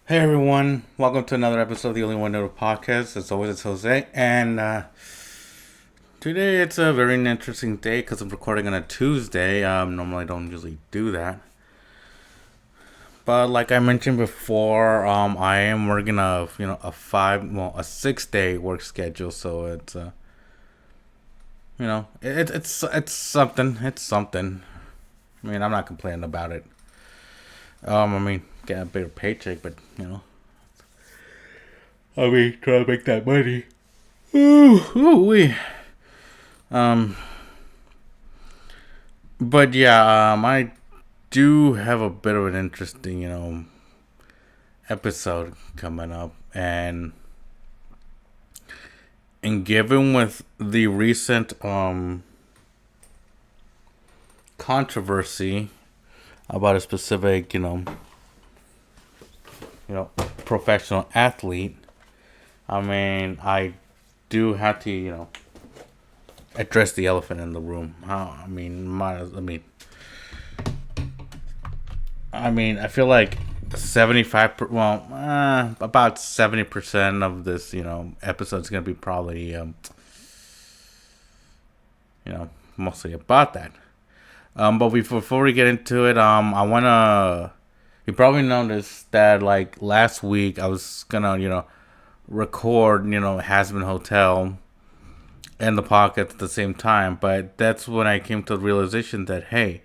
Hey everyone, welcome to another episode of the Only One Note podcast. As always, it's Jose, and today it's a very interesting day because I'm recording on a Tuesday. Normally I don't usually do that, but like I mentioned before, I am working a 6 day work schedule, so it's it's something. It's something. I mean, I'm not complaining about it. Get a bigger paycheck, but try to make that money. Ooh, Um, but yeah, I do have a bit of an interesting, episode coming up, and given with the recent controversy about a specific, professional athlete, I do have to, address the elephant in the room. I feel like 75, about 70% of this, episode is gonna be probably, mostly about that. But before we get into it, I wanna. You probably noticed that like last week I was gonna, record, Hasman Hotel and the podcast at the same time, but that's when I came to the realization that hey,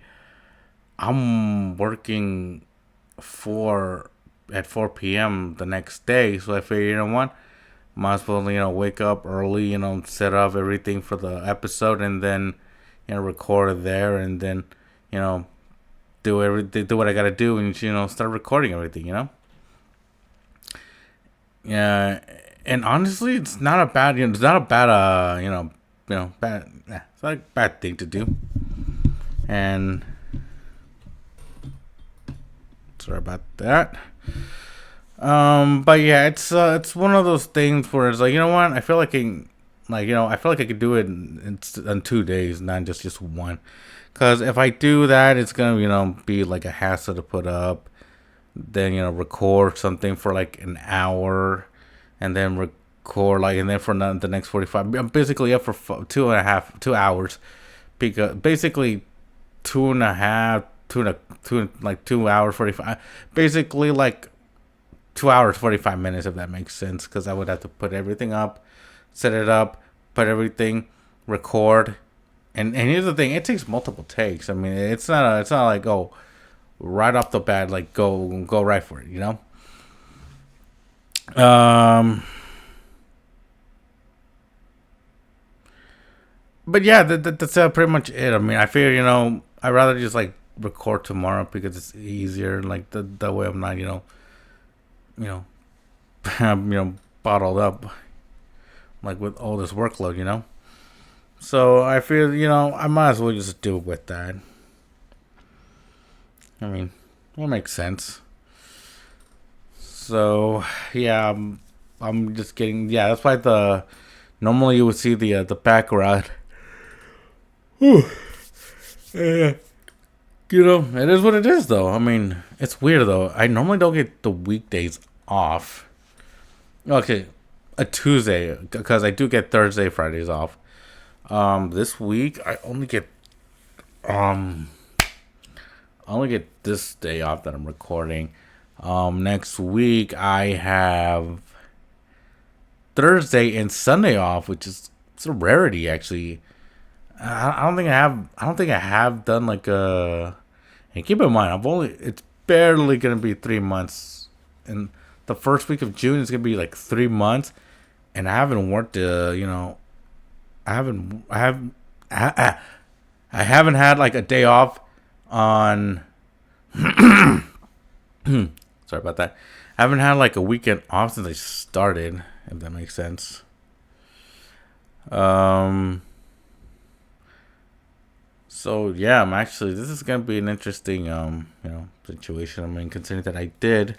I'm working for at 4 p.m. the next day, so I figured, might as well, wake up early, set up everything for the episode, and then, record it there, and then, you know, do what I gotta do, and start recording everything, Yeah, and honestly, it's not a bad, it's not a bad, bad, it's not a bad thing to do, and sorry about that. But yeah, it's one of those things where it's like, what, I feel like I feel like I could do it in 2 days, not just one. Because if I do that, it's gonna be like a hassle to put up. Then record something for like an hour, and then record and then for the next 45. I'm basically up for 2.5 2 hours, because basically two and a half two like 2 hours 45. Basically like 2 hours 45 minutes, if that makes sense, because I would have to put everything up, set it up, put everything, record, and here's the thing: it takes multiple takes. I mean, it's not like, oh, right off the bat, like go right for it, Um, but yeah, that's pretty much it. I mean, I figure I'd rather just like record tomorrow because it's easier. Like that way, I'm not you know bottled up like with all this workload, So I feel, I might as well just do it with that. I mean, that makes sense. So yeah, I'm just getting, yeah. That's why normally you would see the background. Whew. Yeah. It is what it is, though. I mean, it's weird though. I normally don't get the weekdays off. Okay, a Tuesday, because I do get Thursday, Fridays off. This week um I only get this day off that I'm recording. Next week I have Thursday and Sunday off, which is it's a rarity actually. I don't think I have. I don't think I have done like a. And keep in mind, It's barely gonna be 3 months, and the first week of June is gonna be like 3 months, and I haven't worked. I haven't. I have. I haven't had like a day off on. Sorry about that. I haven't had like a weekend off since I started, if that makes sense. Um. So yeah, I'm actually. This is gonna be an interesting situation. I mean, considering that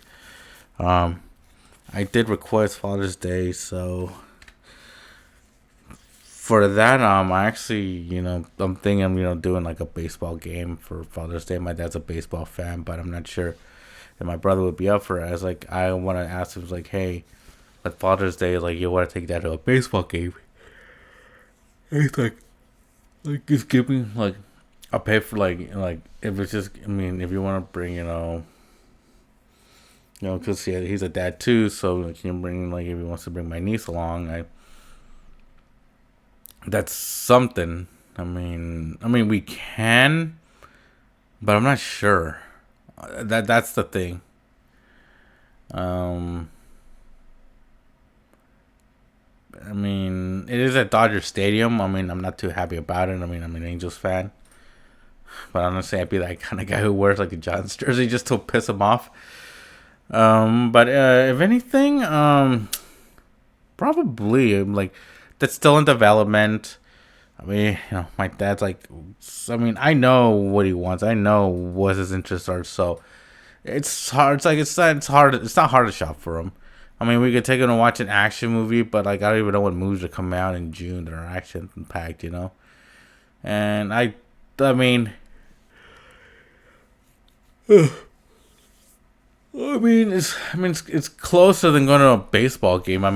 um, I did request Father's Day, so for that, I actually, I'm thinking, doing like a baseball game for Father's Day. My dad's a baseball fan, but I'm not sure then my brother would be up for it. I was like, I want to ask him, like, hey, like Father's Day, like, you want to take Dad to a baseball game? And he's like, just give me, like, I'll pay for, like, if it's just, I mean, if you want to bring, because he's a dad too, so like, he can bring, like, if he wants to bring my niece along, that's something. I mean, we can, but I'm not sure. That's the thing. Um, I mean, it is at Dodger Stadium. I mean, I'm not too happy about it. I mean, I'm an Angels fan, but honestly, I'd be that kind of guy who wears like a Giants jersey just to piss him off. But if anything, probably like that's still in development. I mean, my dad's like, I mean, I know what he wants. I know what his interests are. So it's hard. It's like it's hard. It's not hard to shop for him. I mean, we could take him to watch an action movie, but like I don't even know what movies are coming out in June that are action packed. And I mean, it's closer than going to a baseball game. I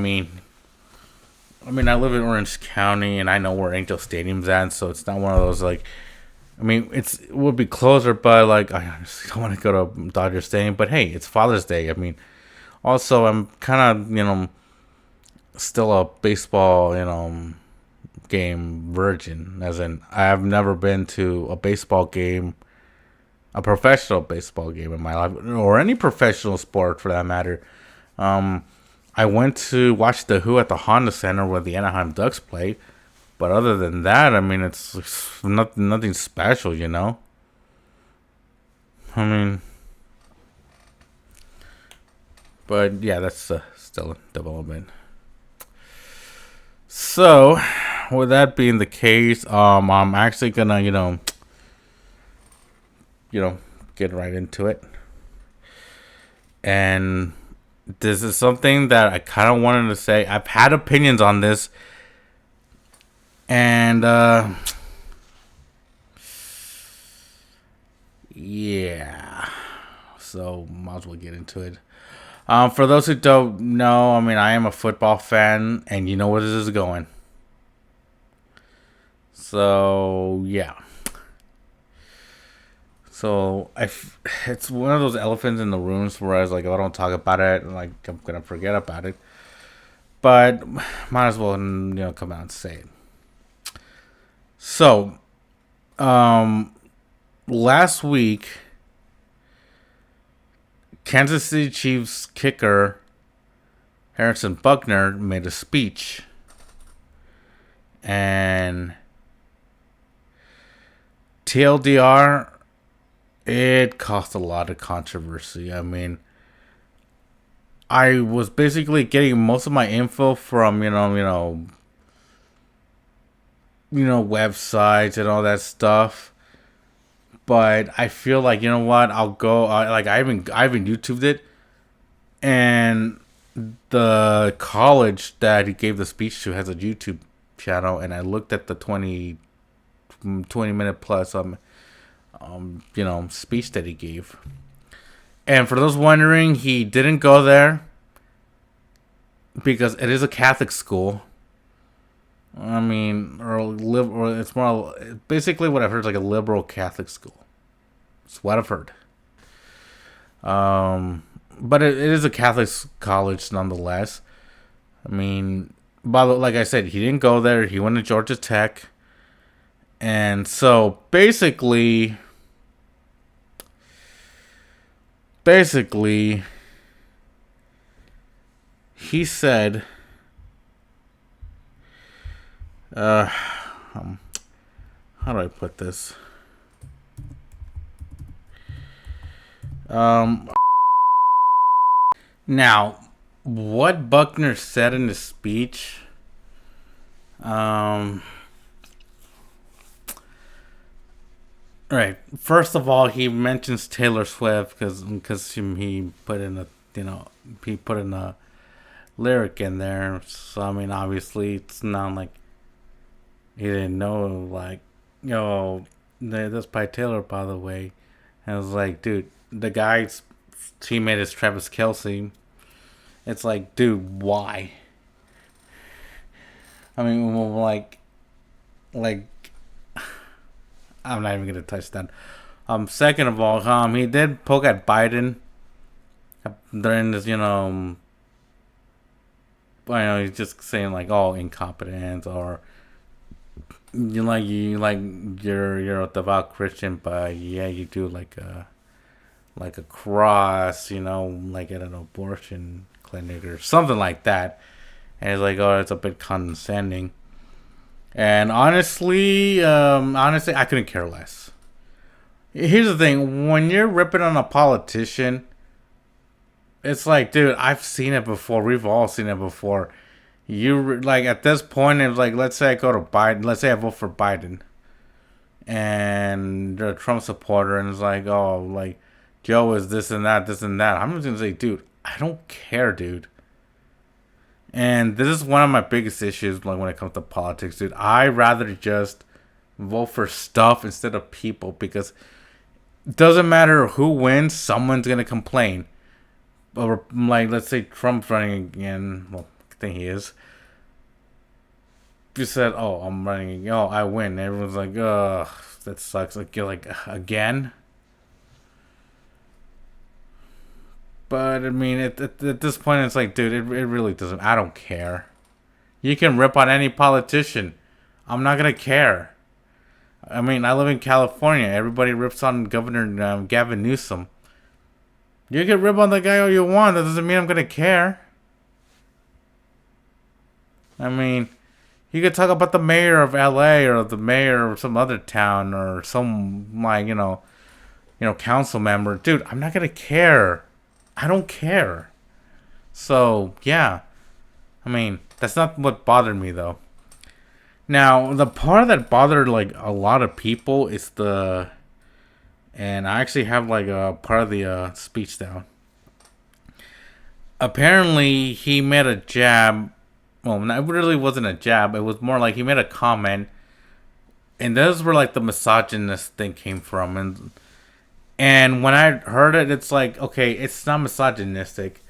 live in Orange County, and I know where Angel Stadium's at, so it's not one of those like. It would be closer, but like I honestly don't want to go to Dodger Stadium. But hey, it's Father's Day. Also I'm kind of still a baseball game virgin, as in I've never been to a baseball game, a professional baseball game in my life, or any professional sport for that matter. I went to watch the Who at the Honda Center where the Anaheim Ducks play, but other than that, it's nothing special. I mean, but yeah, that's still in development. So, with that being the case, I'm actually gonna get right into it, and this is something that I kind of wanted to say. I've had opinions on this, and yeah, so might as well get into it. For those who don't know, I am a football fan, and you know where this is going. So yeah. So it's one of those elephants in the rooms where I was like, if I don't talk about it, like I'm gonna forget about it. But might as well, come out and say it. So, last week, Kansas City Chiefs kicker Harrison Butker made a speech, and TLDR, it caused a lot of controversy. I was basically getting most of my info from websites and all that stuff. But I feel like, you know what? I'll go. I even YouTubed it, and the college that he gave the speech to has a YouTube channel, and I looked at the 20 minute plus speech that he gave. And for those wondering, he didn't go there because it is a Catholic school. Or it's more basically what I've heard is like a liberal Catholic school. It's what I've heard. But it is a Catholic college nonetheless. Like I said, he didn't go there. He went to Georgia Tech, and so basically, he said, how do I put this? Now, what Buckner said in his speech, right. First of all, he mentions Taylor Swift because he put in a lyric in there. So obviously, it's not like he didn't know. Like, that's by Taylor, by the way. And I was like, dude, the guy's teammate is Travis Kelce. It's like, dude, why? I mean, well, like, I'm not even gonna touch that. Second of all, he did poke at Biden during this, I know he's just saying like, oh, incompetence, or you're a devout Christian, but yeah, you do like a cross, like at an abortion clinic or something like that. And it's like, oh, it's a bit condescending. And honestly, I couldn't care less. Here's the thing: when you're ripping on a politician, it's like, dude, I've seen it before. We've all seen it before. You like at this point, it's like, let's say I go to Biden. Let's say I vote for Biden, and you're a Trump supporter, and it's like, oh, like Joe is this and that, this and that. I'm just gonna say, dude, I don't care, dude. And this is one of my biggest issues, like when it comes to politics, dude. I rather just vote for stuff instead of people, because it doesn't matter who wins, someone's gonna complain. Or like, let's say Trump's running again. Well, I think he is. You said, "Oh, I'm running again. Oh, I win." Everyone's like, "Ugh, that sucks." Like, you're like, again. But I mean, at this point, it's like, dude, it really doesn't. I don't care. You can rip on any politician. I'm not gonna care. I mean, I live in California. Everybody rips on Governor Gavin Newsom. You can rip on the guy all you want. That doesn't mean I'm gonna care. I mean, you could talk about the mayor of LA or the mayor of some other town or some like council member. Dude, I'm not gonna care. I don't care. So yeah, I mean, that's not what bothered me though. Now, the part that bothered like a lot of people is and I actually have like a part of the speech down. Apparently, he made a jab. Well, it really wasn't a jab. It was more like he made a comment, and this is where like the misogynist thing came from. And when I heard it, it's like, okay, it's not misogynistic.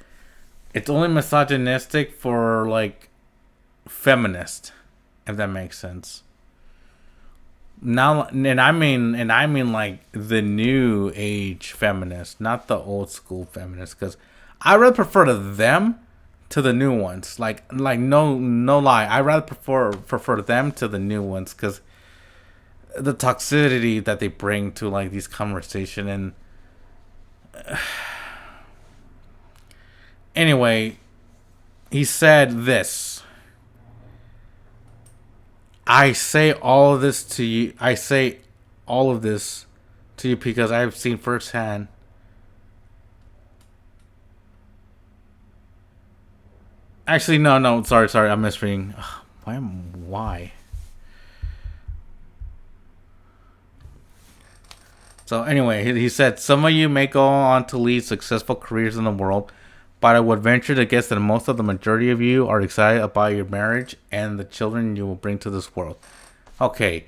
It's only misogynistic for like feminist, if that makes sense. Now, and I mean like the new age feminist, not the old school feminist, because I rather prefer to them to the new ones. Like no lie, I rather prefer them to the new ones, because the toxicity that they bring to like these conversation. And anyway, he said this. I say all of this to you. I say all of this to you because I've seen firsthand. Actually, no. Sorry. I'm misreading. Why? So anyway, he said, some of you may go on to lead successful careers in the world, but I would venture to guess that most of the majority of you are excited about your marriage and the children you will bring to this world. Okay,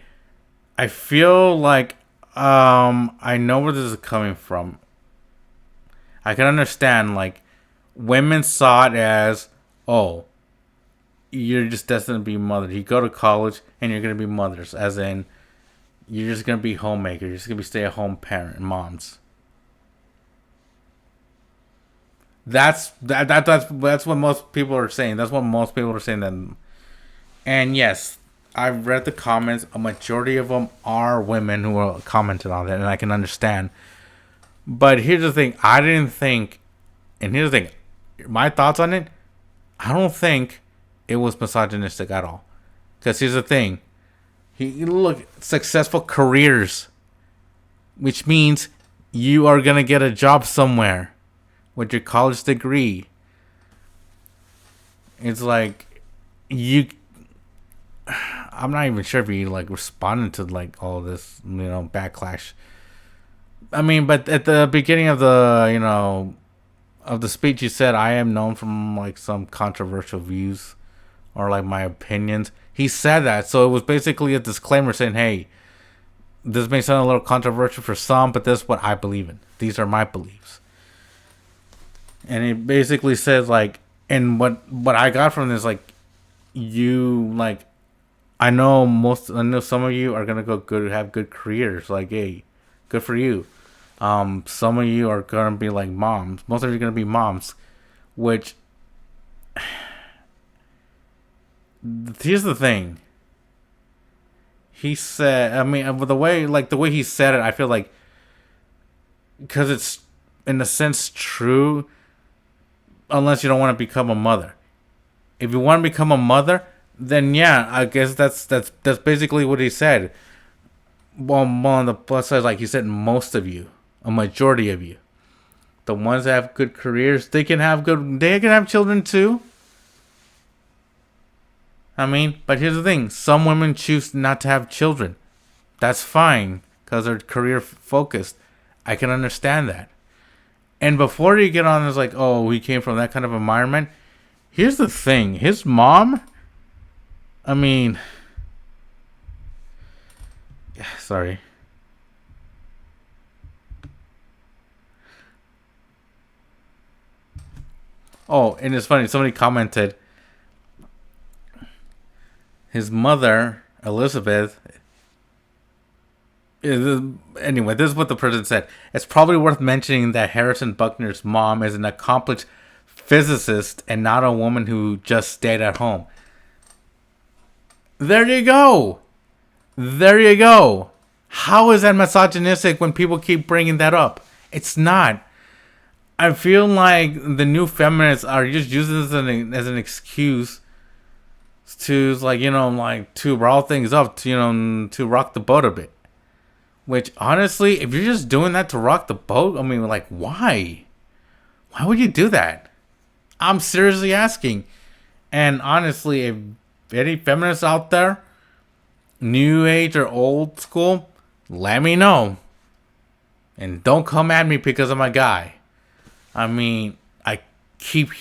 I feel like I know where this is coming from. I can understand, like, women saw it as, oh, you're just destined to be mothers. You go to college and you're going to be mothers, as in, you're just going to be homemakers. You're just going to be stay-at-home parent moms. That's what most people are saying. That's what most people are saying. Then, and yes, I've read the comments. A majority of them are women who are commented on that, and I can understand. But here's the thing: I didn't think, and here's the thing: my thoughts on it. I don't think it was misogynistic at all. Because here's the thing: look, successful careers, which means you are gonna get a job somewhere with your college degree. It's like I'm not even sure if you like responded to like all this, backlash. I mean, but at the beginning of the of the speech, you said I am known from like some controversial views or like my opinions. He said that, so it was basically a disclaimer saying, hey, this may sound a little controversial for some, but this is what I believe in. These are my beliefs. And it basically says like, and what I got from this, like, you like, I know some of you are gonna go good, have good careers. Like, hey, good for you. Some of you are gonna be like moms. Most of you are gonna be moms. Which, here's the thing. He said, I mean, the way he said it, I feel like, because it's in a sense true, unless you don't want to become a mother. If you want to become a mother, then yeah, I guess that's basically what he said. Well, on the plus side, like he said, most of you, a majority of you, the ones that have good careers, they can have children too. I mean, but here's the thing: some women choose not to have children. That's fine because they're career focused. I can understand that. And before you get on, it's like, oh, he came from that kind of environment. Here's the thing: his mom. I mean, sorry. Oh, and it's funny. Somebody commented his mother, Elizabeth. Anyway, this is what the person said. It's probably worth mentioning that Harrison Buckner's mom is an accomplished physicist and not a woman who just stayed at home. There you go. There you go. How is that misogynistic when people keep bringing that up? It's not. I feel like the new feminists are just using this as an excuse to, like, like, to rile things up, to rock the boat a bit. Which, honestly, if you're just doing that to rock the boat, I mean, like, why? Why would you do that? I'm seriously asking. And honestly, if any feminists out there, new age or old school, let me know. And don't come at me because I'm a guy. I mean, I keep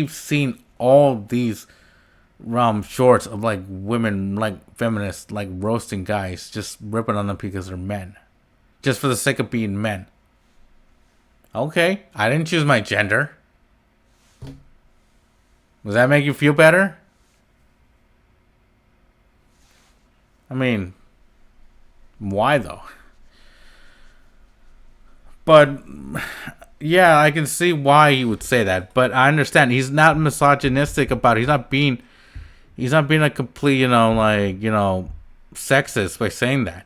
seeing all these shorts of like women, like feminists, like roasting guys, just ripping on them because they're men, just for the sake of being men. Okay, I didn't choose my gender. Does that make you feel better? I mean, why though? But yeah, I can see why he would say that. But I understand he's not misogynistic about it. He's not being a complete, sexist by saying that.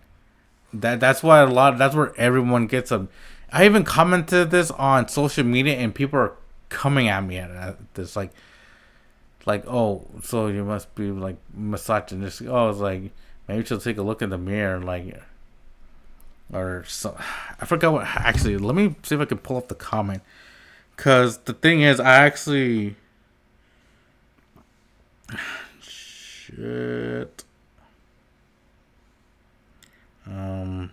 That's why that's where everyone gets a. I even commented this on social media and people are coming at me at this like, oh, so you must be like misogynistic. Oh, it's like, maybe she'll take a look in the mirror, like, or so. I forgot what. Actually, let me see if I can pull up the comment. Cause the thing is, I actually. Shit. Dang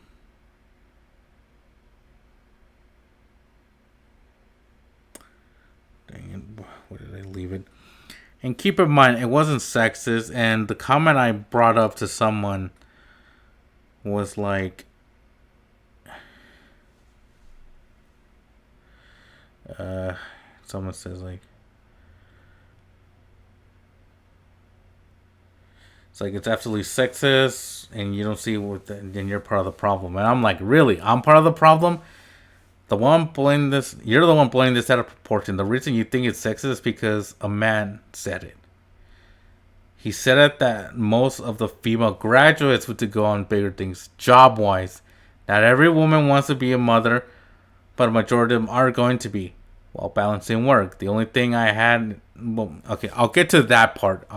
it. Where did I leave it? And keep in mind, it wasn't sexist. And the comment I brought up to someone was like, someone says like, it's like, it's absolutely sexist, and you don't see what, then you're part of the problem. And I'm like, really? I'm part of the problem? The one blowing this, you're the one blowing this out of proportion. The reason you think it's sexist is because a man said it. He said it that most of the female graduates would to go on bigger things, job-wise. Not every woman wants to be a mother, but a majority of them are going to be, while balancing work. The only thing I had, well, okay, I'll get to that part.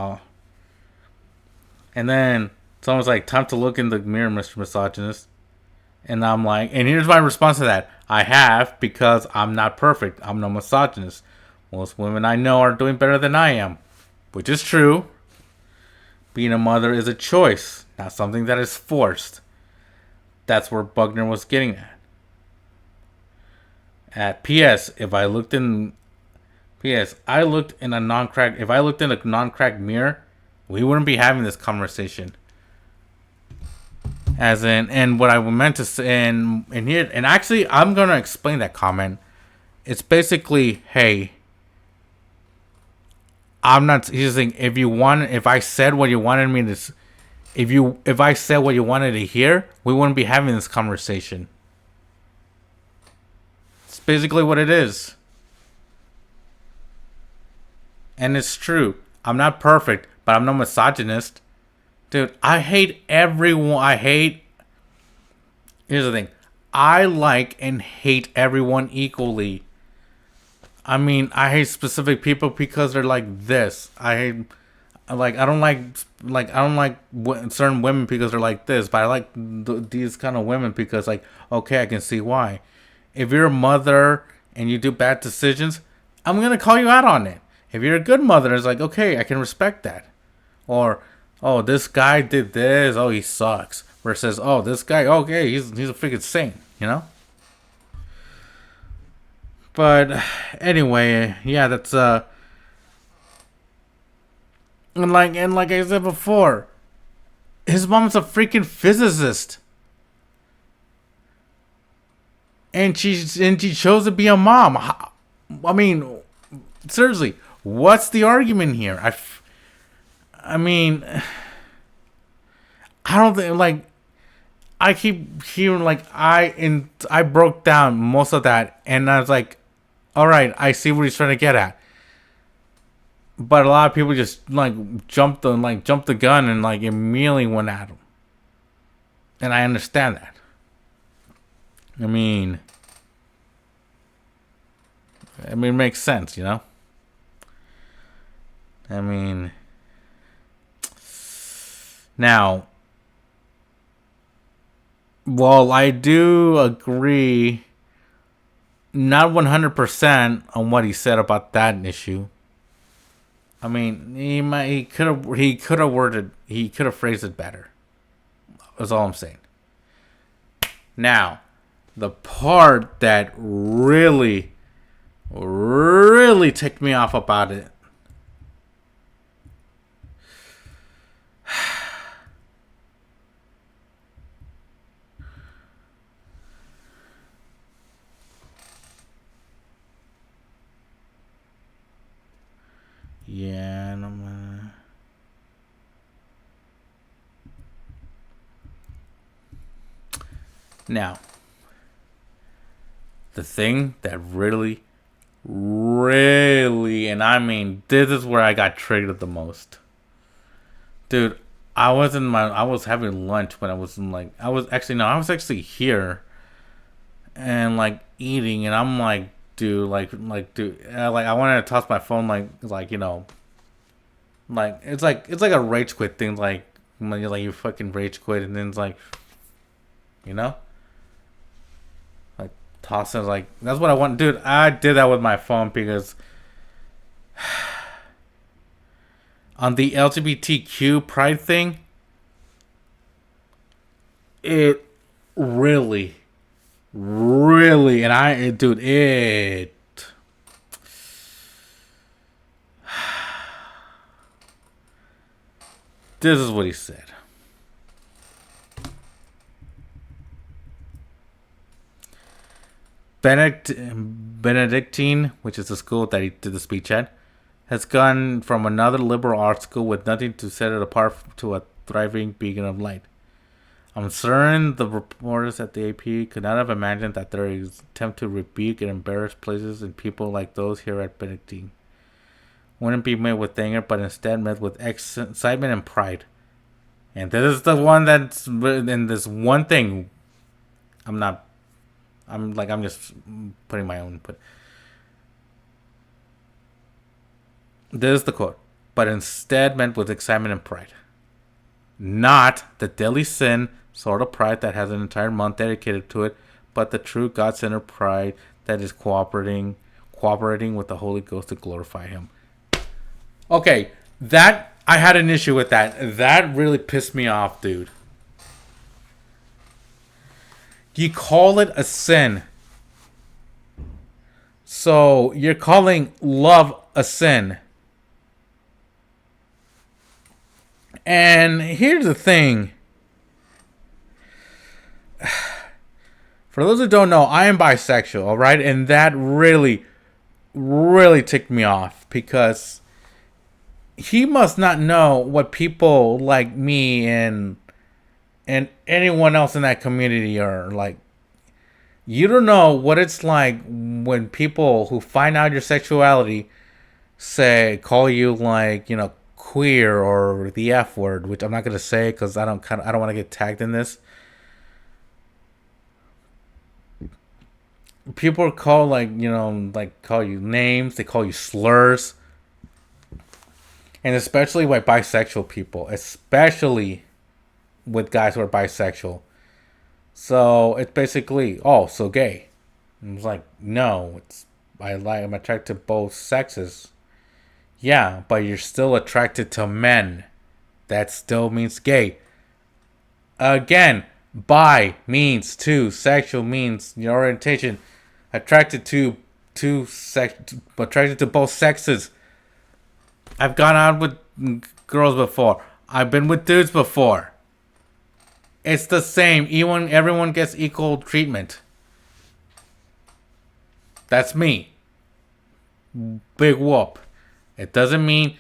And then someone's like, time to look in the mirror, Mr. Misogynist. And I'm like, and here's my response to that. I have, because I'm not perfect. I'm no misogynist. Most women I know are doing better than I am, which is true. Being a mother is a choice, not something that is forced. That's where Buckner was getting at. At P.S. If I looked in P.S. I looked in a non-crack. If I looked in a non-cracked mirror, we wouldn't be having this conversation. As in, and what I meant to say, and here, and actually, I'm gonna explain that comment It's basically, hey, I'm not. He's saying if I said what you wanted me to, if I said what you wanted to hear, we wouldn't be having this conversation. It's basically what it is, and it's true. I'm not perfect, but I'm no misogynist, dude. I hate everyone. Here's the thing. I like and hate everyone equally. I mean, I hate specific people because they're like this. I don't like certain women because they're like this, but I like these kind of women because, like, okay, I can see why. If you're a mother and you do bad decisions, I'm gonna call you out on it. If you're a good mother, it's like, okay, I can respect that. Or, oh, this guy did this, oh, he sucks. Versus, oh, this guy, okay, he's a freaking saint, you know. But anyway, yeah, that's and like I said before, his mom's a freaking physicist, and she chose to be a mom. I mean, seriously, what's the argument here? I mean, I don't think like I keep hearing like I broke down most of that, and I was like, all right, I see what he's trying to get at. But a lot of people just like jumped the gun and like immediately went at him, and I understand that. I mean, it makes sense, you know. I mean, now, well, I do agree, not 100% on what he said about that issue. I mean, he could have phrased it better. That's all I'm saying. Now, the part that really ticked me off about it. Yeah, and I'm gonna... Now, the thing that really, and I mean, this is where I got triggered the most. Dude, I was having lunch when I was in like, I was actually here and like eating, and I'm like, dude, I wanted to toss my phone, like, you know, like it's like a rage quit thing, like when you fucking rage quit, and then it's like, you know, like tossing, like that's what I want, dude. I did that with my phone because on the LGBTQ pride thing, it really, and dude, it. This is what he said. Benedictine, which is the school that he did the speech at, has gone from another liberal arts school with nothing to set it apart to a thriving beacon of light. I'm certain the reporters at the AP could not have imagined that their attempt to rebuke and embarrass places and people like those here at Benedictine wouldn't be met with anger, but instead met with excitement and pride. And this is the one that's in this one thing. I'm just putting my own input. This is the quote. But instead met with excitement and pride. Not the deadly sin sort of pride that has an entire month dedicated to it, but the true God-centered pride that is cooperating with the Holy Ghost to glorify Him. Okay, that I had an issue with that. That really pissed me off, dude. You call it a sin. So you're calling love a sin. And here's the thing. For those who don't know, I am bisexual, all right? And that really, really ticked me off because he must not know what people like me and anyone else in that community are like. You don't know what it's like when people who find out your sexuality call you like, queer or the F word, which I'm not gonna say because I don't want to get tagged in this. People call call you names, they call you slurs, and especially with bisexual people, especially with guys who are bisexual. So it's basically, oh, so gay. And it's like, no, I'm attracted to both sexes. Yeah, but you're still attracted to men. That still means gay. Again, bi means two, sexual means your orientation. Attracted attracted to both sexes. I've gone out with girls before. I've been with dudes before. It's the same. Even everyone gets equal treatment. That's me. Big whoop. It doesn't mean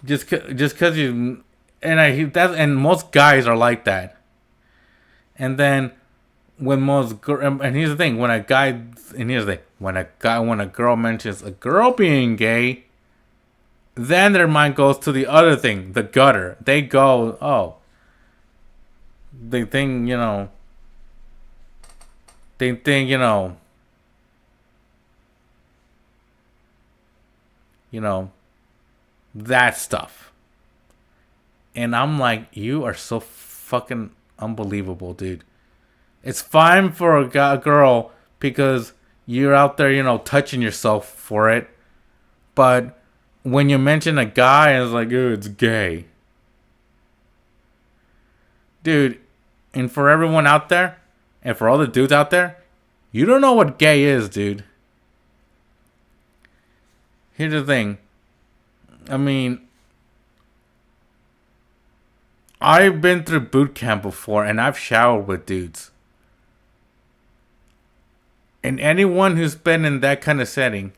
just because you and most guys are like that. And then and here's the thing, when a girl mentions a girl being gay, then their mind goes to the other thing, the gutter. They go, oh, they think, they think, that stuff. And I'm like, you are so fucking unbelievable, dude. It's fine for a girl because you're out there, touching yourself for it. But when you mention a guy, it's like, oh, it's gay. Dude, and for everyone out there, and for all the dudes out there, you don't know what gay is, dude. Here's the thing. I mean, I've been through boot camp before, and I've showered with dudes. And anyone who's been in that kind of setting,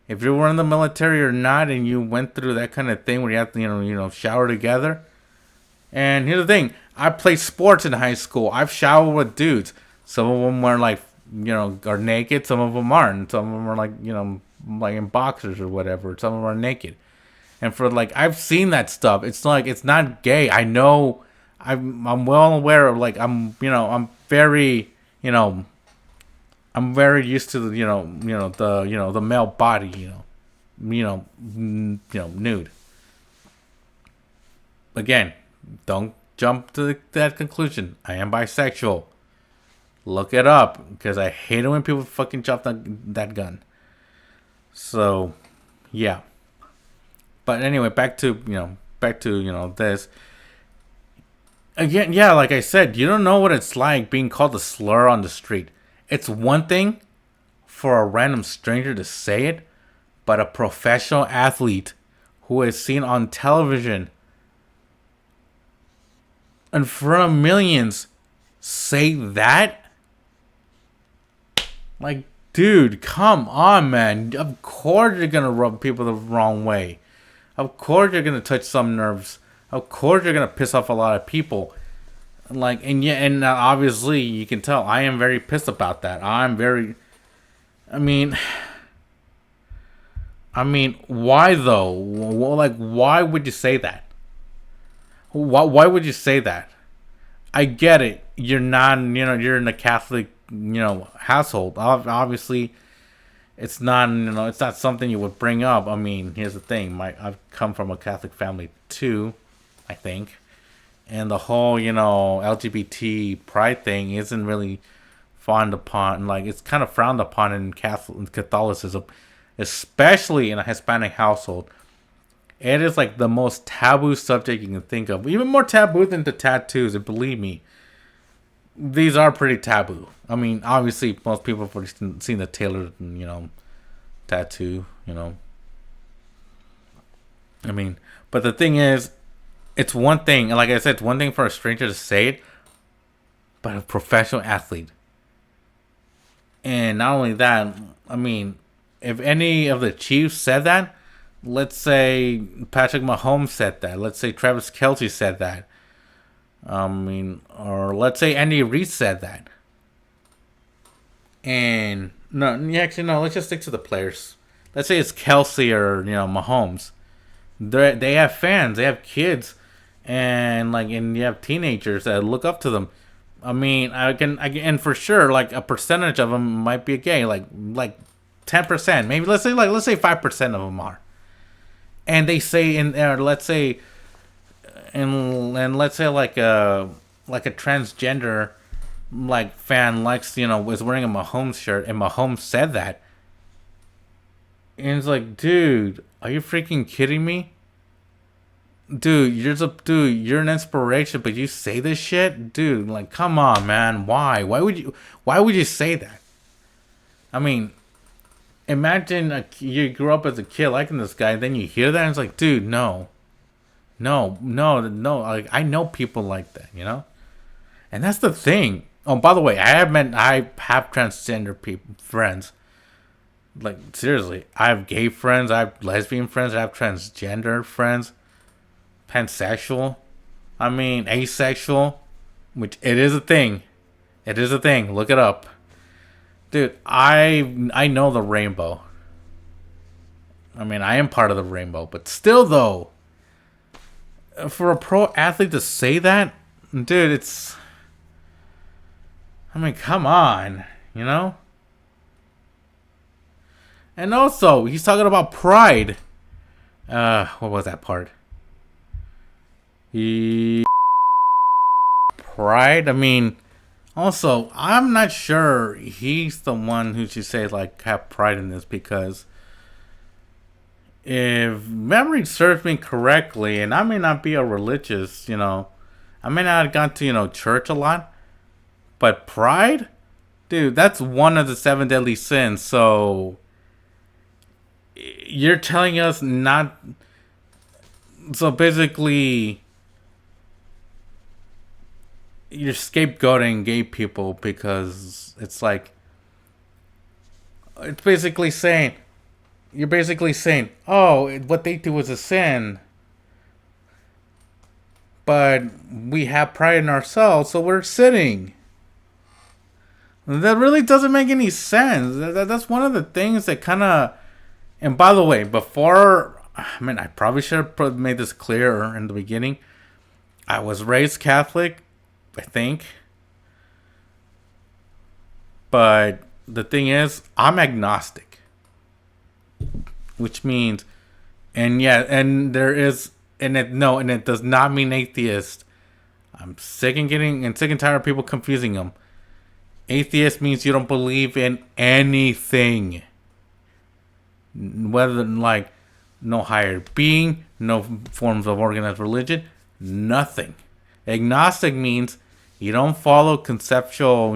if you were in the military or not, and you went through that kind of thing where you have to, shower together. And here's the thing: I played sports in high school. I've showered with dudes. Some of them are like, are naked. Some of them aren't. Some of them are like in boxers or whatever. Some of them are naked. And for I've seen that stuff. It's like, it's not gay. I know. I'm well aware of I'm very I'm very used to the male body, nude. Again, don't jump to that conclusion. I am bisexual. Look it up because I hate it when people fucking jump that gun. So, yeah. But anyway, back to this. Again, yeah, like I said, you don't know what it's like being called a slur on the street. It's one thing for a random stranger to say it, but a professional athlete who is seen on television in front of millions say that? Like, dude, come on, man. Of course you're going to rub people the wrong way. Of course you're going to touch some nerves. Of course you're going to piss off a lot of people. And obviously you can tell I am very pissed about that. I mean, why though? Why would you say that? Why would you say that? I get it. You're you're in a Catholic, household. Obviously, it's not, it's not something you would bring up. I mean, here's the thing. I've come from a Catholic family too, I think. And the whole, LGBT pride thing isn't really frowned upon. It's kind of frowned upon in Catholicism, especially in a Hispanic household. It is the most taboo subject you can think of. Even more taboo than the tattoos. And believe me, these are pretty taboo. I mean, obviously, most people have seen the Taylor, tattoo, I mean, but the thing is, it's one thing, and like I said, it's one thing for a stranger to say it, but a professional athlete. And not only that, I mean, if any of the Chiefs said that, let's say Patrick Mahomes said that, let's say Travis Kelce said that, I mean, or let's say Andy Reid said that. And no, actually, no, let's just stick to the players. Let's say it's Kelsey or, Mahomes. They have fans, they have kids, and you have teenagers that look up to them. I mean, and for sure, like a percentage of them might be gay, like 10%, maybe let's say 5% of them are, and they say let's say, and let's say like a transgender like fan likes was wearing a Mahomes shirt and Mahomes said that, and it's like, dude, are you freaking kidding me? Dude, you're an inspiration, but you say this shit, dude. Like, come on, man. Why? Why would you say that? I mean, imagine you grew up as a kid liking this guy, then you hear that, and it's like, dude, no, no, no, no. Like, I know people like that, and that's the thing. Oh, by the way, I have transgender friends. Like, seriously, I have gay friends, I have lesbian friends, I have transgender friends, pansexual, I mean asexual, which it is a thing. It is a thing. Look it up. Dude, I know the rainbow. I mean, I am part of the rainbow, but still though, for a pro athlete to say that, dude, I mean, come on. And also, he's talking about pride. What was that part? Pride. I mean, also, I'm not sure he's the one who should say like have pride in this, because if memory serves me correctly, and I may not be a religious, I may not have gone to church a lot, but pride, dude, that's one of the seven deadly sins. So you're telling us not. So basically, you're scapegoating gay people, because it's like, it's basically saying, you're basically saying, oh, what they do is a sin, but we have pride in ourselves, so we're sinning. That really doesn't make any sense. That's one of the things that kind of. And by the way, I probably should have made this clearer in the beginning. I was raised Catholic, I think. But the thing is, I'm agnostic. Which means, and it does not mean atheist. I'm sick and tired of people confusing them. Atheist means you don't believe in anything. Whether like no higher being, no forms of organized religion, nothing. Agnostic means you don't follow conceptual,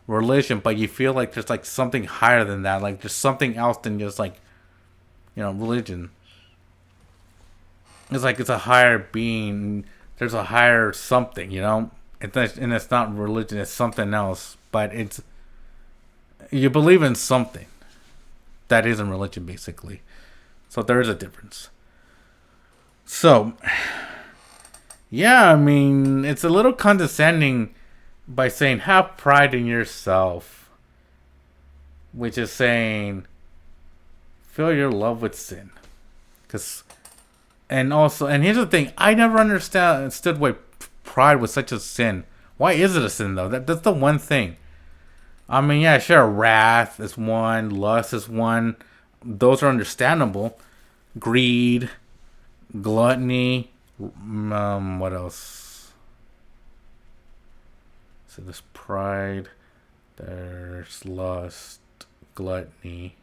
religion, but you feel like there's like something higher than that, like there's something else than just like, religion. It's like it's a higher being, there's a higher something, and it's not religion, it's something else, but you believe in something that isn't religion, basically. So there is a difference. So, yeah, I mean, it's a little condescending by saying have pride in yourself, which is saying feel your love with sin. And here's the thing, I never understood why pride was such a sin. Why is it a sin though? That's the one thing. I mean, yeah, sure, wrath is one, lust is one. Those are understandable. Greed, gluttony, what else? So there's pride, there's lust, gluttony.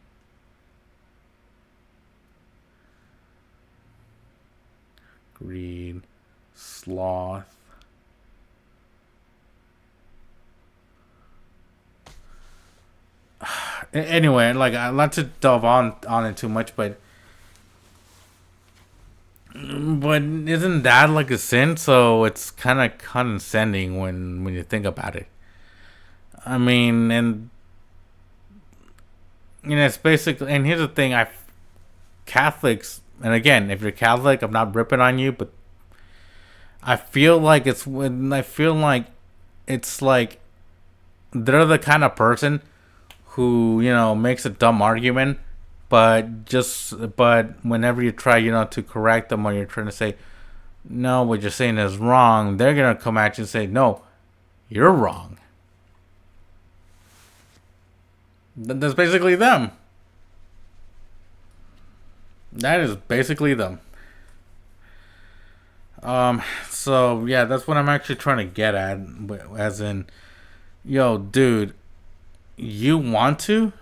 Greed, sloth. Anyway, like, not to delve on it too much, but isn't that like a sin? So it's kind of condescending when you think about it. I mean, and it's basically. And here's the thing: Catholics, and again, if you're Catholic, I'm not ripping on you, but I feel like it's like they're the kind of person who makes a dumb argument, but whenever you try to correct them, or you're trying to say no, what you're saying is wrong, they're gonna come at you and say no, you're wrong. That's basically them. That is basically them. So yeah, that's what I'm actually trying to get at, as in, yo, dude, you want to?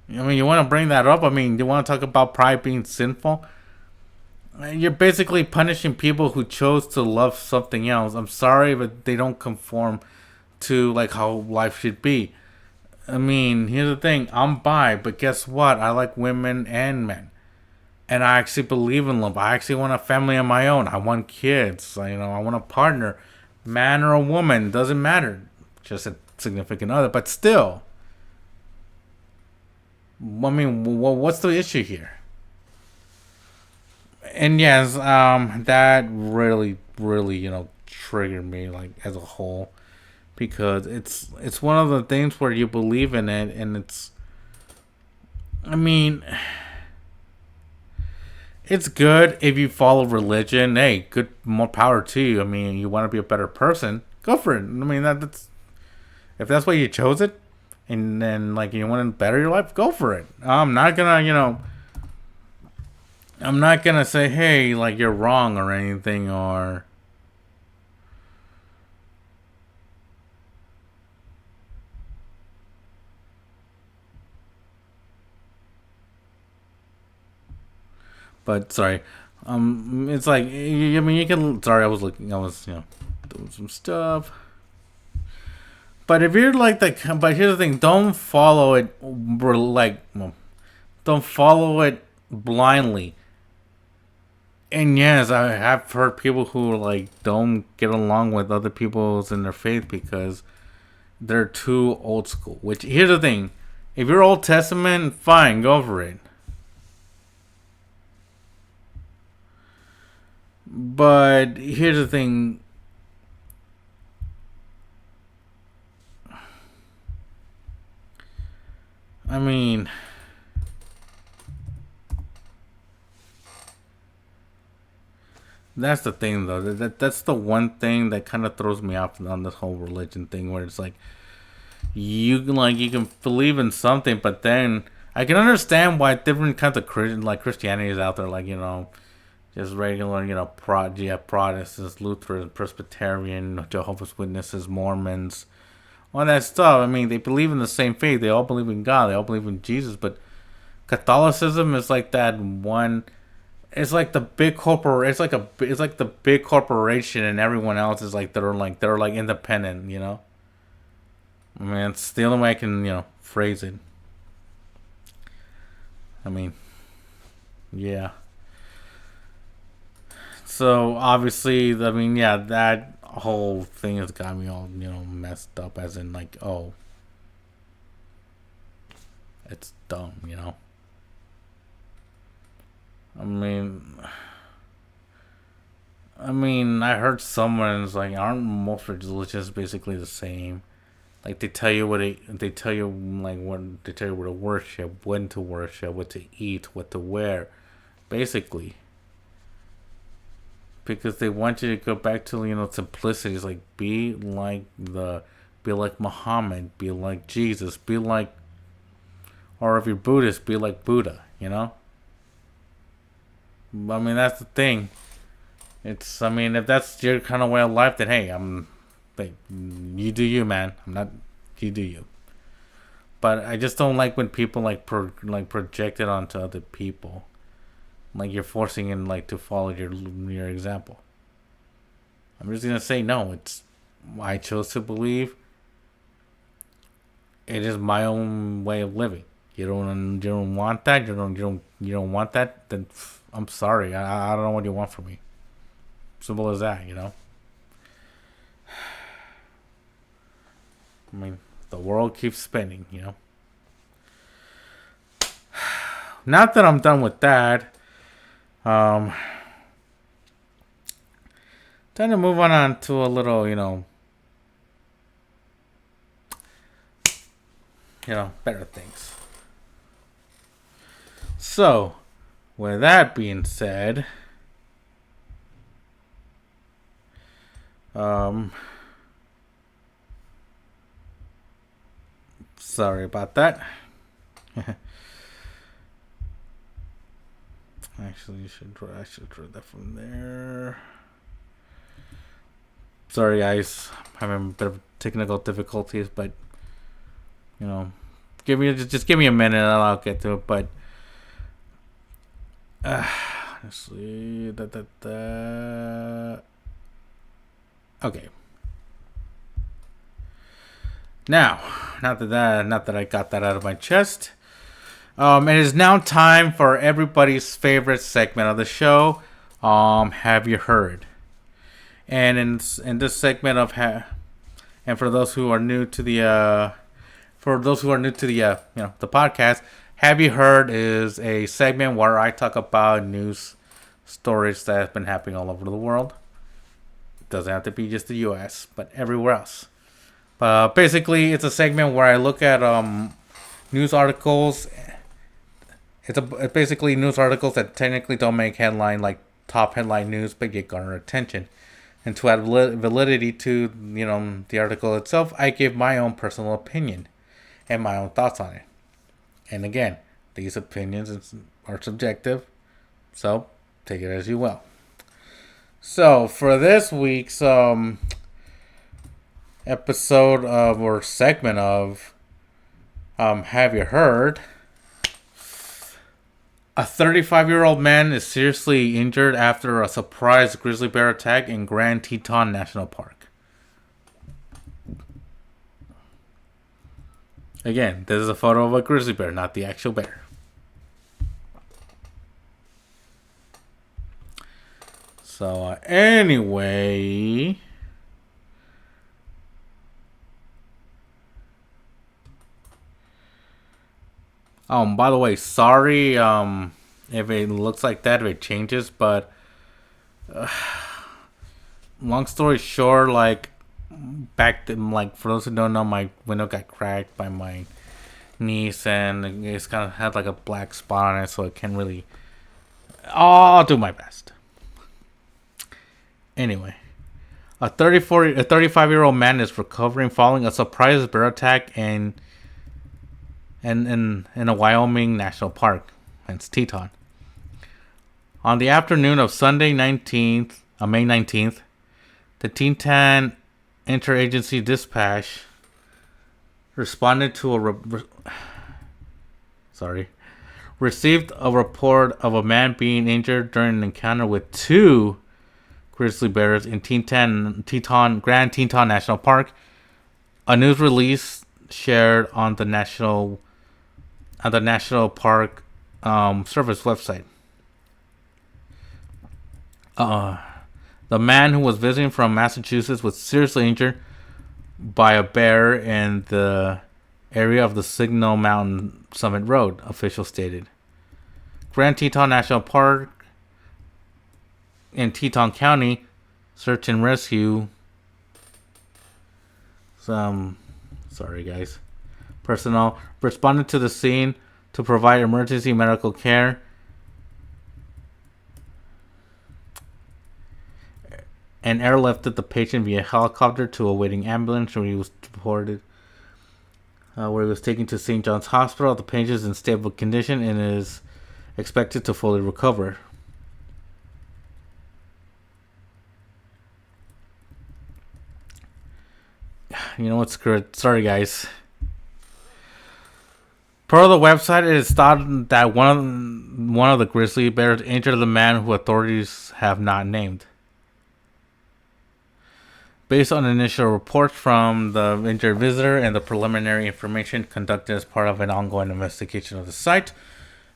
I mean, you want to bring that up? I mean, you want to talk about pride being sinful? You're basically punishing people who chose to love something else. I'm sorry, but they don't conform to like how life should be. I mean, here's the thing: I'm bi, but guess what? I like women and men, and I actually believe in love. I actually want a family of my own. I want kids. I want a partner, man or a woman, doesn't matter. Just a significant other, but still. I mean, what's the issue here? And yes, that really, really, triggered me like as a whole, because it's one of the things where you believe in it, and I mean, it's good if you follow religion. Hey, good, more power to you. I mean, you want to be a better person, go for it. I mean, that's if that's why you chose it, and then like you want to better your life, go for it. I'm not gonna say, hey, like you're wrong or anything, or but sorry. It's like, I mean, you can. Sorry, I was doing some stuff. But if you're like but here's the thing: don't follow it. Don't follow it blindly. And yes, I have heard people who like don't get along with other people's in their faith because they're too old school. Which, here's the thing: if you're Old Testament, fine, go for it. But here's the thing: I mean, that's the thing though. That's the one thing that kind of throws me off on this whole religion thing, where it's like you can believe in something, but then I can understand why different kinds of Christianity is out there, like just regular Protestants, Lutherans, Presbyterian, Jehovah's Witnesses, Mormons, all that stuff. I mean, they believe in the same faith. They all believe in God. They all believe in Jesus. But Catholicism is like that one. It's like the big corporate. It's like the big corporation, and everyone else is like they're like independent. I mean, it's the only way I can phrase it. I mean, yeah. So obviously, I mean, yeah, that whole thing has got me all messed up. As in, like, oh, it's dumb. I mean, I heard someone's like, aren't most religions basically the same? Like they tell you like what they tell you where to worship, what to eat, what to wear, basically, because they want you to go back to simplicity. It's like be like Muhammad, be like Jesus, be like, or if you're Buddhist, be like Buddha. I mean, that's the thing. I mean, if that's your kind of way of life, then hey, like, you do you, man. I'm not. You do you. But I just don't like when people like project it onto other people. Like you're forcing them like to follow your example. I'm just gonna say no. It's I chose to believe. It is my own way of living. You don't want that. You don't want that. Then I'm sorry. I don't know what you want from me. Simple as that. I mean, the world keeps spinning. now that I'm done with that, time to move on to a little, better things. So, with that being said, sorry about that. Actually, I should draw that from there. Sorry, guys, I'm having a bit of technical difficulties, but give me a minute, and I'll get to it. But honestly, okay. Now, not that I got that out of my chest. It is now time for everybody's favorite segment of the show. Have you heard? And in this segment of and for those who are new to the the podcast, Have You Heard is a segment where I talk about news stories that have been happening all over the world. It doesn't have to be just the U.S., but everywhere else. Basically, it's a segment where I look at news articles. It's basically news articles that technically don't make headline, like top headline news, but get garner attention. And to add validity to the article itself, I give my own personal opinion and my own thoughts on it. And again, these opinions are subjective, so take it as you will. So for this week's episode of or segment of Have You Heard? A 35-year-old man is seriously injured after a surprise grizzly bear attack in Grand Teton National Park. Again, this is a photo of a grizzly bear, not the actual bear. So, anyway... by the way, sorry if it looks like that, if it changes, but long story short, back then, for those who don't know, my window got cracked by my niece, and it's kind of had a black spot on it, so it can't really... I'll do my best. Anyway, a 35-year-old man is recovering following a surprise bear attack in a Wyoming national park. It's Teton. On the afternoon of Sunday May 19th, the Teton Interagency Dispatch responded to received a report of a man being injured during an encounter with two grizzly bears in Grand Teton National Park. A news release shared on the National Park Service website. The man who was visiting from Massachusetts was seriously injured by a bear in the area of the Signal Mountain Summit Road, officials stated. Grand Teton National Park in Teton County, search and rescue. Personnel responded to the scene to provide emergency medical care. And airlifted the patient via helicopter to a waiting ambulance where he was taken to St. John's Hospital. The patient is in stable condition and is expected to fully recover. You know what's good? Sorry, guys. Per the website, it is thought that one of the grizzly bears injured the man who authorities have not named. Based on initial reports from the injured visitor and the preliminary information conducted as part of an ongoing investigation of the site,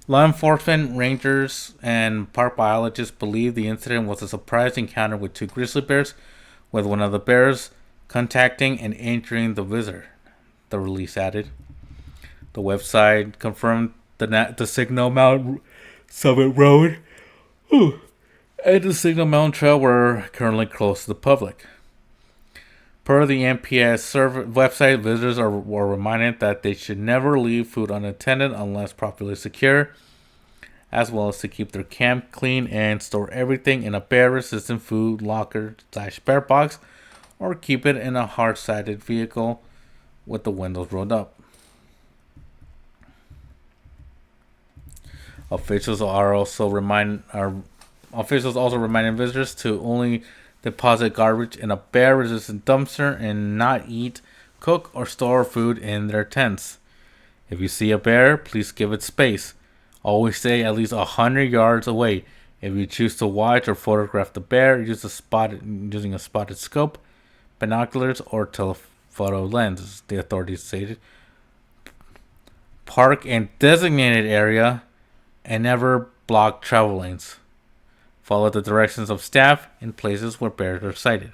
law enforcement, rangers, and park biologists believe the incident was a surprise encounter with two grizzly bears, with one of the bears contacting and injuring the visitor, the release added. The website confirmed the Signal Mountain Summit Road and the Signal Mountain Trail were currently closed to the public. Per the NPS website, visitors were reminded that they should never leave food unattended unless properly secure, as well as to keep their camp clean and store everything in a bear-resistant food locker/bear box, or keep it in a hard-sided vehicle with the windows rolled up. Officials also reminding visitors to only deposit garbage in a bear-resistant dumpster and not eat, cook, or store food in their tents. If you see a bear, please give it space. Always stay at least 100 yards away. If you choose to watch or photograph the bear, using a spotted scope, binoculars, or telephoto lens, the authorities stated. Park in designated area and never block travel lanes. Follow the directions of staff in places where bears are sighted.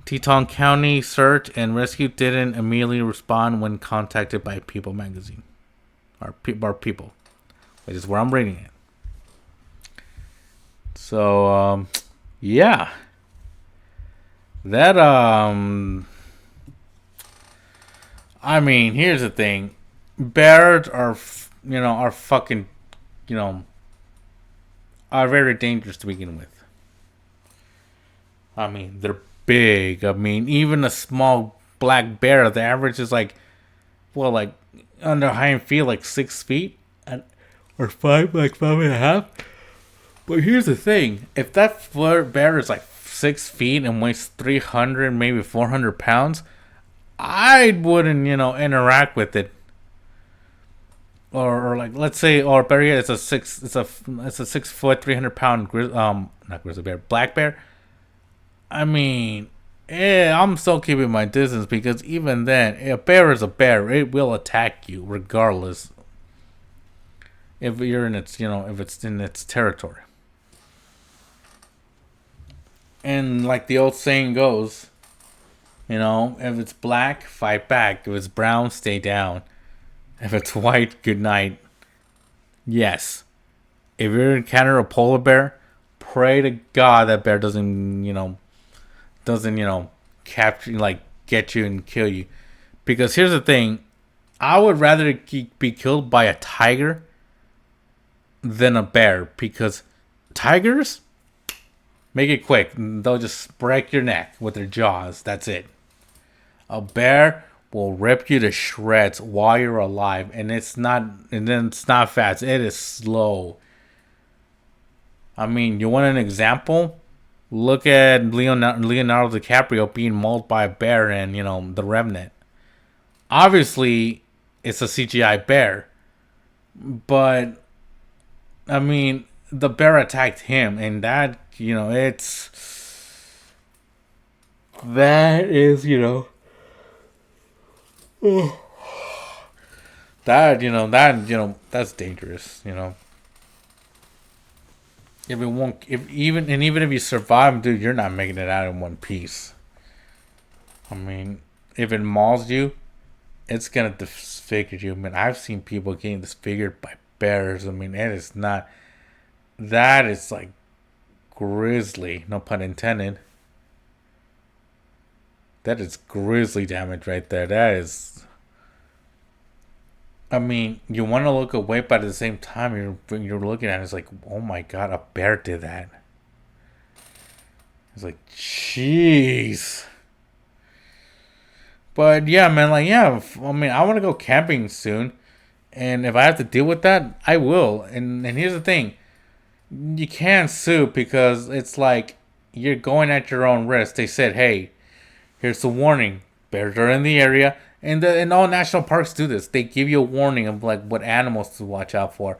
Teton County Search and Rescue didn't immediately respond when contacted by People magazine. Our People. Which is where I'm reading it. So, yeah. That, I mean, here's the thing. Bears are fucking, are very dangerous to begin with. I mean, they're big. I mean, even a small black bear, the average is under hind feet, 6 feet. Or 5.5. But here's the thing. If that bear is 6 feet and weighs 300, maybe 400 pounds, I wouldn't, interact with it. Or let's say, or better yet, it's a 6 foot, 300 pound not grizzly bear, black bear. I mean, I'm still keeping my distance, because even then, a bear is a bear. It will attack you regardless. If you're in its, if it's in its territory. And like the old saying goes, if it's black, fight back. If it's brown, stay down. If it's white, good night. Yes. If you encounter a polar bear, pray to God that bear doesn't capture, get you and kill you. Because here's the thing. I would rather be killed by a tiger than a bear, because tigers, make it quick, they'll just break your neck with their jaws. That's it. A bear will rip you to shreds while you're alive, and it's not fast. It is slow. I mean, you want an example? Look at Leonardo DiCaprio being mauled by a bear in The Revenant. Obviously, it's a CGI bear, but I mean, the bear attacked him, and that, that is, that's dangerous, Even if you survive, dude, you're not making it out in one piece. I mean, if it mauls you, it's gonna disfigure you. I mean, I've seen people getting disfigured by bears. I mean, that is grizzly, no pun intended. That is grizzly damage right there. That is, I mean, you want to look away, but at the same time, you're looking at it, it's oh my God, a bear did that. It's jeez. But yeah, man, I mean, I want to go camping soon. And if I have to deal with that, I will. And here's the thing. You can't sue, because it's you're going at your own risk. They said, hey, here's the warning. Bears are in the area. And all national parks do this. They give you a warning of what animals to watch out for.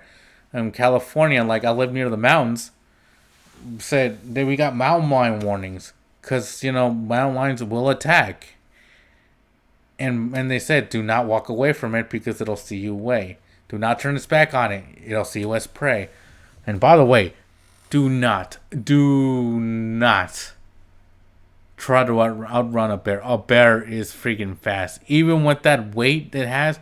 In California, I live near the mountains, said that we got mountain lion warnings. Because, mountain lions will attack. And they said, do not walk away from it, because it'll see you away. Do not turn its back on it. It'll see you as prey. And by the way, do not try to outrun a bear. A bear is freaking fast. Even with that weight it has,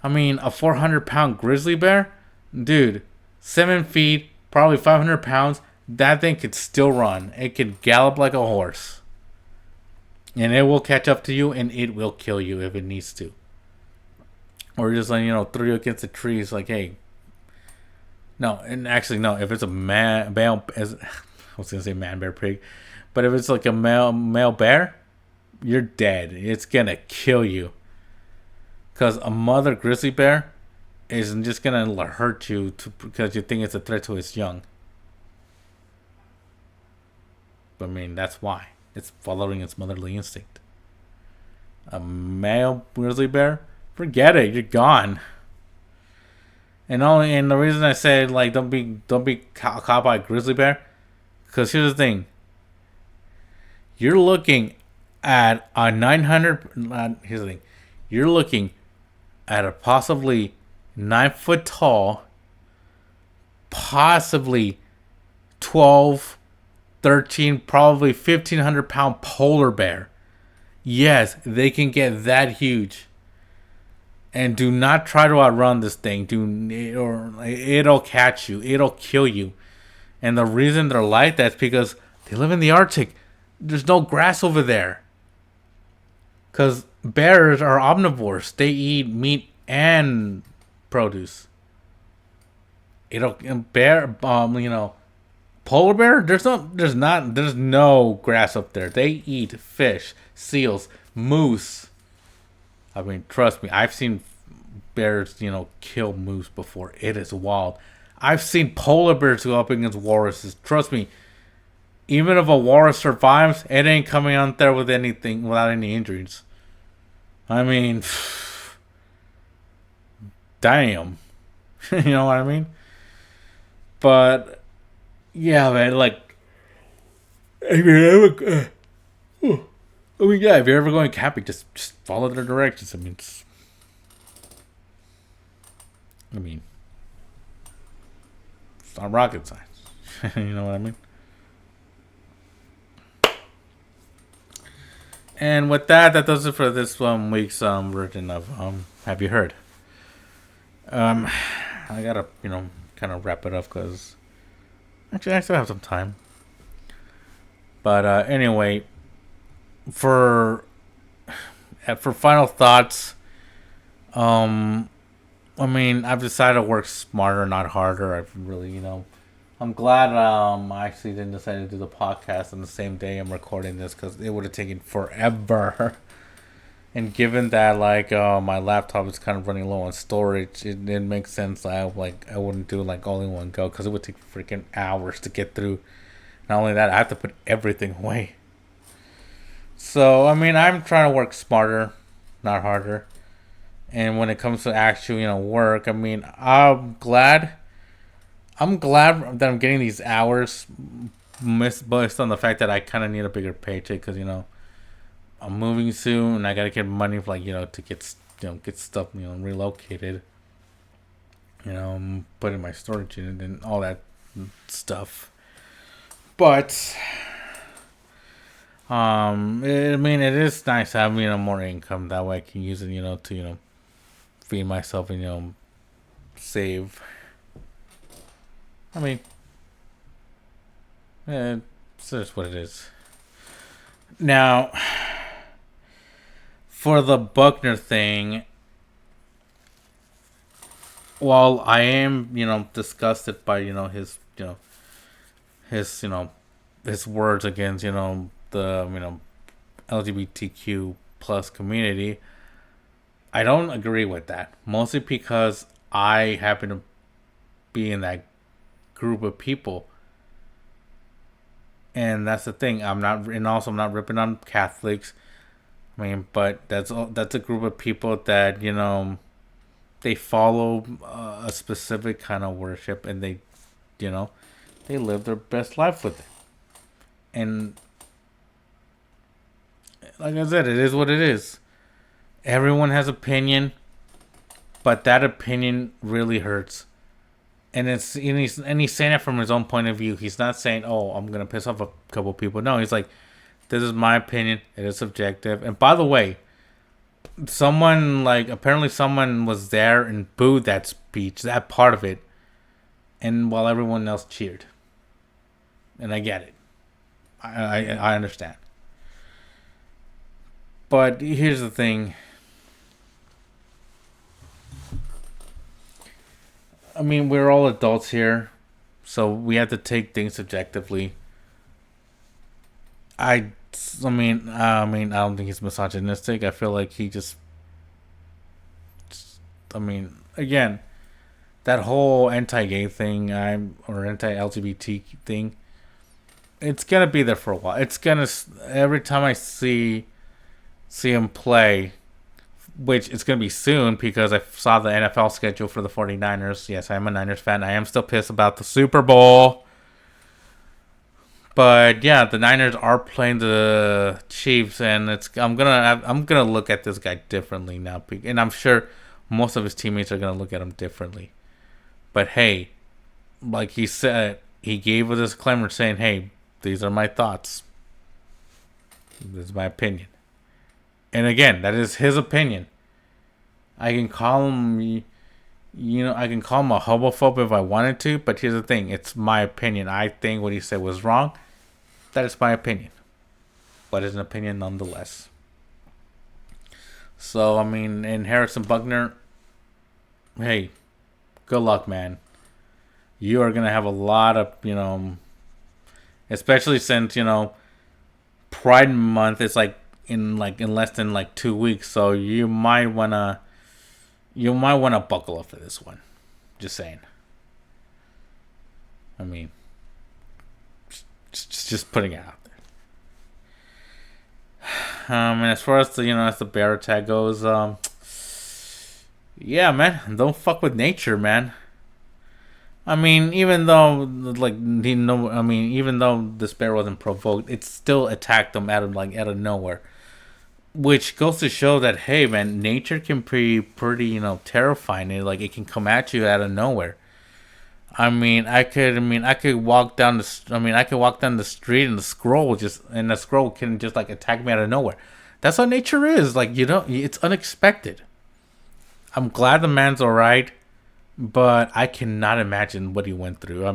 I mean, a 400-pound grizzly bear, dude, 7 feet, probably 500 pounds. That thing could still run. It could gallop like a horse, and it will catch up to you, and it will kill you if it needs to. Or just like throw you against the trees. Like, hey, no, and actually no. If it's a male, as I was gonna say man bear pig, but if it's like a male bear, you're dead. It's gonna kill you. Cause a mother grizzly bear isn't just gonna hurt you because you think it's a threat to its young. I mean, that's why it's following its motherly instinct. A male grizzly bear, forget it. You're gone. And the reason I say like don't be caught by a grizzly bear, because here's the thing. You're looking at a 900. Here's the thing. You're looking at a possibly 9 foot tall, possibly 12, 13, probably 1,500 pound polar bear. Yes, they can get that huge. And do not try to outrun this thing. Or it'll catch you. It'll kill you. And the reason they're like that is because they live in the Arctic. There's no grass over there. Because bears are omnivores. They eat meat and produce. Polar bear. There's no grass up there. They eat fish, seals, moose. I mean, trust me. I've seen bears, kill moose before. It is wild. I've seen polar bears go up against walruses. Trust me. Even if a walrus survives, it ain't coming out there with anything without any injuries. I mean, damn. You know what I mean? But yeah, man. Like, if you're ever going camping, just follow their directions. I mean, it's not rocket science. You know what I mean? And with that does it for this week's version of Have You Heard? I gotta kind of wrap it up because actually I still have some time. But anyway, for final thoughts, I mean, I've decided to work smarter, not harder. I've really, I'm glad I actually didn't decide to do the podcast on the same day I'm recording this because it would have taken forever. And given that my laptop is kind of running low on storage, it makes sense. I wouldn't do all in one go because it would take freaking hours to get through. Not only that, I have to put everything away. So I mean, I'm trying to work smarter, not harder. And when it comes to actual, work, I mean, I'm glad that I'm getting these hours based on the fact that I kind of need a bigger paycheck because, I'm moving soon and I got to get money for, to get stuff, relocated. I'm putting my storage in it and all that stuff. But, I mean, it is nice having, more income. That way I can use it, to, feed myself and, save. I mean, it's just what it is. Now, for the Butker thing, while I am, disgusted by, his words against, the, LGBTQ plus community, I don't agree with that. Mostly because I happen to be in that group of people. And that's the thing. I'm not ripping on Catholics. I mean, but that's a group of people that, they follow a specific kind of worship and they live their best life with it. And like I said, it is what it is. Everyone has opinion, but that opinion really hurts. And he's saying it from his own point of view. He's not saying, "Oh, I'm gonna piss off a couple people." No, he's like, "This is my opinion. It is subjective." And by the way, someone like apparently someone was there and booed that speech, that part of it, and while everyone else cheered. And I get it. I understand. But here's the thing. I mean, we're all adults here, so we have to take things subjectively. I, I don't think he's misogynistic. I feel like he just, again, that whole anti-gay thing, or anti-LGBT thing, it's gonna be there for a while. It's gonna every time I see him play, which it's going to be soon because I saw the NFL schedule for the 49ers. Yes, I am a Niners fan. I am still pissed about the Super Bowl. But yeah, the Niners are playing the Chiefs, and I'm gonna look at this guy differently now, and I'm sure most of his teammates are gonna look at him differently. But hey, like he said, he gave a disclaimer saying, "Hey, these are my thoughts. This is my opinion." And again, that is his opinion. I can call him, I can call him a homophobe if I wanted to, but here's the thing. It's my opinion. I think what he said was wrong. That is my opinion. But it's an opinion nonetheless. So, and Harrison Butker, hey, good luck, man. You are going to have a lot of, especially since, Pride Month is in less than 2 weeks, so you might wanna buckle up for this one. Just saying. Just putting it out there. And as far as the bear attack goes, yeah, man, don't fuck with nature, man. Even though even though this bear wasn't provoked, it still attacked them out of nowhere. Which goes to show that, hey, man, nature can be pretty, terrifying. It can come at you out of nowhere. I could walk down the street and the squirrel can just attack me out of nowhere. That's how nature is. It's unexpected. I'm glad the man's all right, but I cannot imagine what he went through.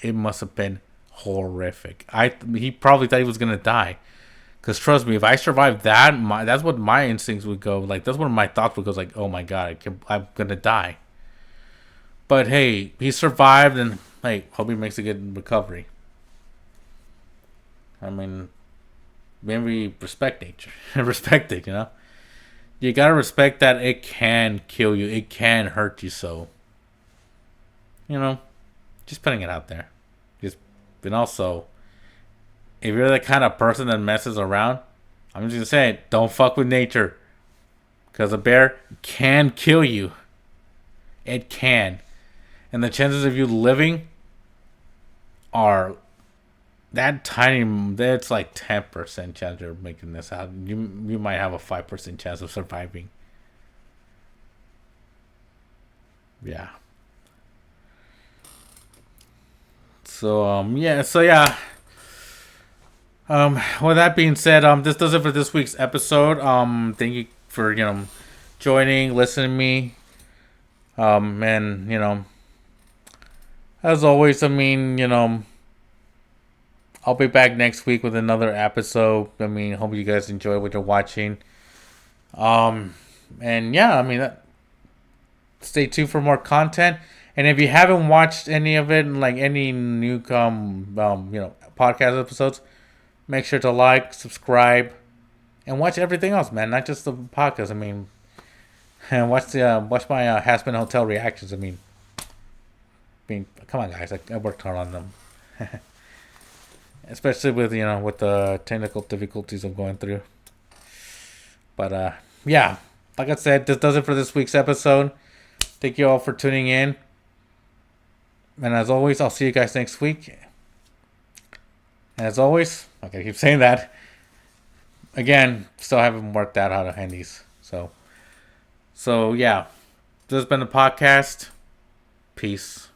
It must have been horrific. He probably thought he was gonna die. Because trust me, if I survived that, that's what my instincts would go. That's what my thoughts would go. Oh my god, I'm gonna die. But hey, he survived, and hey, hope he makes a good recovery. Maybe respect nature, respect it. You gotta respect that it can kill you, it can hurt you. So, just putting it out there. And also, if you're the kind of person that messes around, I'm just gonna say it, don't fuck with nature. Because a bear can kill you. It can. And the chances of you living are that tiny. That's 10% chance of making this out. You might have a 5% chance of surviving. Yeah. So, yeah. With that being said, this does it for this week's episode. Thank you for joining, listening to me. And as always, I'll be back next week with another episode. Hope you guys enjoy what you're watching. And yeah, stay tuned for more content. And if you haven't watched any of it, any new podcast episodes, make sure to like, subscribe, and watch everything else, man. Not just the podcast. And watch my Hasbin Hotel reactions. Come on, guys. I worked hard on them, especially with the technical difficulties I'm going through. But yeah, like I said, this does it for this week's episode. Thank you all for tuning in. And as always, I'll see you guys next week. And as always, I keep saying that. Again, still haven't worked out how to hand these. So yeah. This has been the podcast. Peace.